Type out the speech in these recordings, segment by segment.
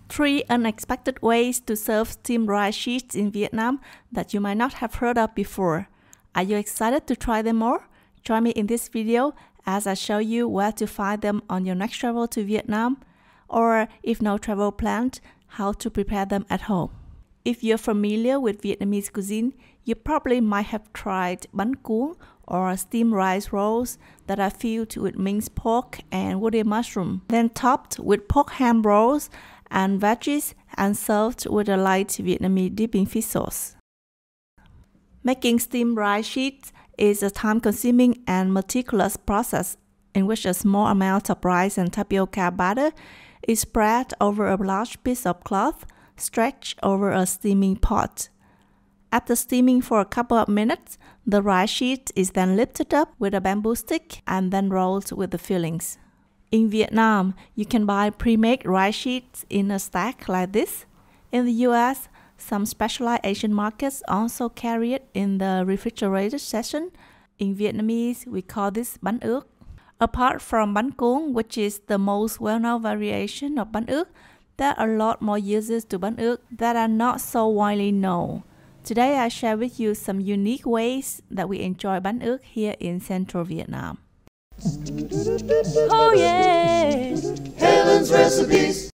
3 unexpected ways to serve steamed rice sheets in Vietnam that you might not have heard of before. Are you excited to try them more? Join me in this video as I show you where to find them on your next travel to Vietnam, or if no travel planned, how to prepare them at home. If you're familiar with Vietnamese cuisine, you probably might have tried bánh cuốn or steamed rice rolls that are filled with minced pork and woody mushroom, then topped with pork ham rolls and veggies and served with a light Vietnamese dipping fish sauce. Making steamed rice sheets is a time-consuming and meticulous process in which a small amount of rice and tapioca batter is spread over a large piece of cloth stretched over a steaming pot. After steaming for a couple of minutes, the rice sheet is then lifted up with a bamboo stick and then rolled with the fillings. In Vietnam, you can buy pre-made rice sheets in a stack like this. In the US, some specialized Asian markets also carry it in the refrigerated section. In Vietnamese, we call this Bánh Ướt. Apart from bánh cuốn, which is the most well-known variation of Bánh Ướt, there are a lot more uses to Bánh Ướt that are not so widely known. Today, I share with you some unique ways that we enjoy Bánh Ướt here in Central Vietnam. Oh yeah! Helen's recipes.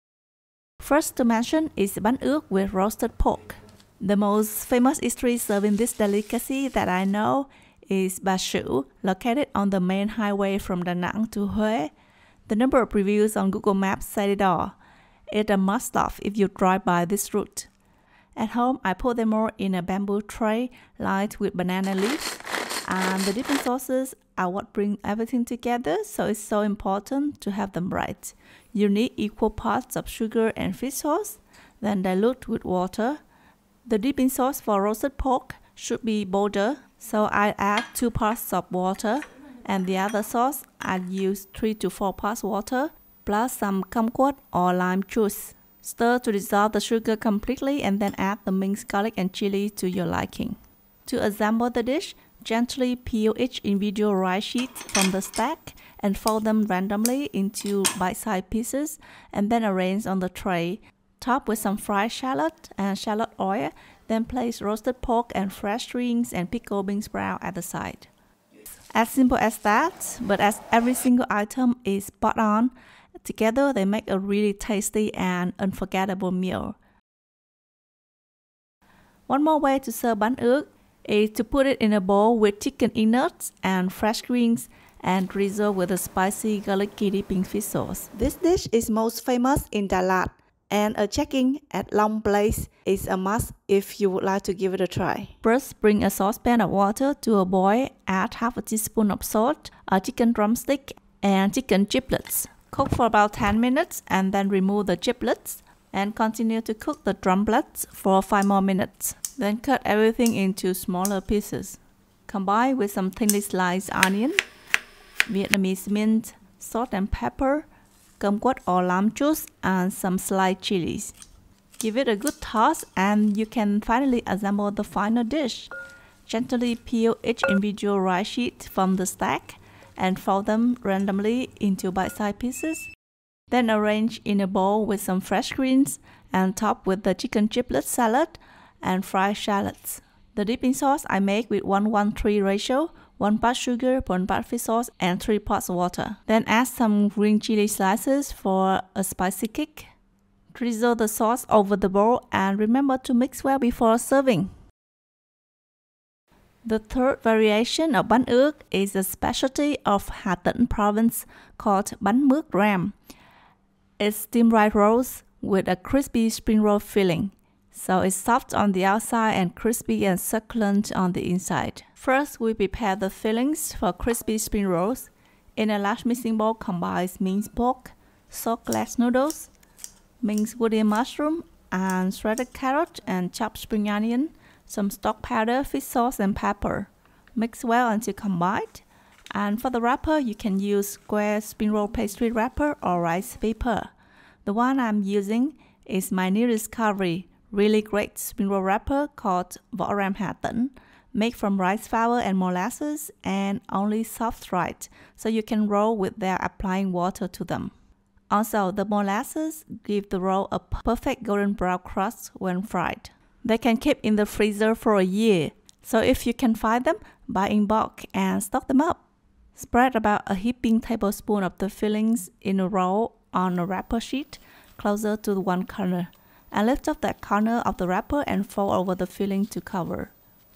First to mention is Bánh Ướt with roasted pork. The most famous eatery serving this delicacy that I know is Bà Sửu, located on the main highway from Da Nang to Huế. The number of reviews on Google Maps said it all. It's a must-stop if you drive by this route. At home, I put them all in a bamboo tray lined with banana leaves, and the dipping sauces are what bring everything together, so it's so important to have them right. You need equal parts of sugar and fish sauce, then dilute with water. The dipping sauce for roasted pork should be bolder, so I add 2 parts of water, and the other sauce I use 3 to 4 parts water, plus some kumquat or lime juice. Stir to dissolve the sugar completely and then add the minced garlic and chili to your liking. To assemble the dish, gently peel each individual rice sheet from the stack and fold them randomly into bite-sized pieces and then arrange on the tray. Top with some fried shallot and shallot oil, then place roasted pork and fresh greens and pickled bean sprout at the side. As simple as that, but as every single item is spot on, together they make a really tasty and unforgettable meal. One more way to serve Bánh Ướt is to put it in a bowl with chicken innards and fresh greens and drizzle with a spicy garlicky dipping fish sauce. This dish is most famous in Đà Lạt, and a check-in at Long Place is a must if you would like to give it a try. First, bring a saucepan of water to a boil, add half a teaspoon of salt, a chicken drumstick, and chicken giblets. Cook for about 10 minutes and then remove the giblets and continue to cook the drumlets for 5 more minutes. Then cut everything into smaller pieces. Combine with some thinly sliced onion, Vietnamese mint, salt and pepper, kumquat or lime juice, and some sliced chilies. Give it a good toss and you can finally assemble the final dish. Gently peel each individual rice sheet from the stack and fold them randomly into bite-sized pieces. Then arrange in a bowl with some fresh greens and top with the chicken giblet salad and fried shallots. The dipping sauce I make with 1:1:3 ratio, 1 part sugar, 1 part fish sauce, and 3 parts water. Then add some green chili slices for a spicy kick. Drizzle the sauce over the bowl and remember to mix well before serving. The third variation of Bánh Ướt is a specialty of Hà Tĩnh province called Bánh Mướt ram. It's steamed rice rolls with a crispy spring roll filling. So it's soft on the outside and crispy and succulent on the inside. First, we prepare the fillings for crispy spring rolls. In a large mixing bowl combines minced pork, soaked glass noodles, minced woody mushroom, and shredded carrot and chopped spring onion, some stock powder, fish sauce, and pepper. Mix well until combined. And for the wrapper, you can use square spring roll pastry wrapper or rice paper. The one I'm using is my new discovery, really great spring roll wrapper called Vỏ Ram Hà Tĩnh, made from rice flour and molasses and only soft rice, so you can roll without applying water to them. Also, the molasses give the roll a perfect golden brown crust when fried. They can keep in the freezer for a year, so if you can find them, buy in bulk and stock them up. Spread about a heaping tablespoon of the fillings in a roll on a wrapper sheet closer to one corner, and lift up that corner of the wrapper and fold over the filling to cover.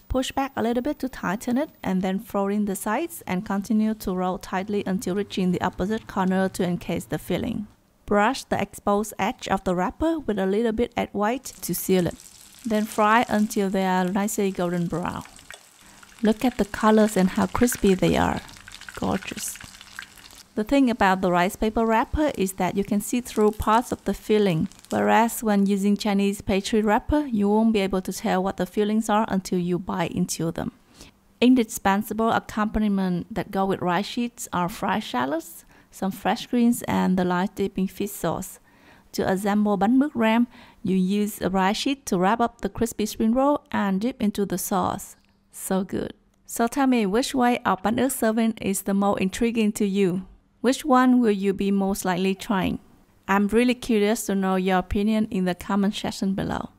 Push back a little bit to tighten it, and then fold in the sides and continue to roll tightly until reaching the opposite corner to encase the filling. Brush the exposed edge of the wrapper with a little bit egg white to seal it. Then fry until they are nicely golden brown. Look at the colors and how crispy they are. Gorgeous. The thing about the rice paper wrapper is that you can see through parts of the filling, whereas when using Chinese pastry wrapper, you won't be able to tell what the fillings are until you bite into them. Indispensable accompaniment that go with rice sheets are fried shallots, some fresh greens, and the light dipping fish sauce. To assemble Bánh Ướt ram, you use a rice sheet to wrap up the crispy spring roll and dip into the sauce. So good. So tell me, which way of Bánh Ướt serving is the most intriguing to you? Which one will you be most likely trying? I'm really curious to know your opinion in the comment section below.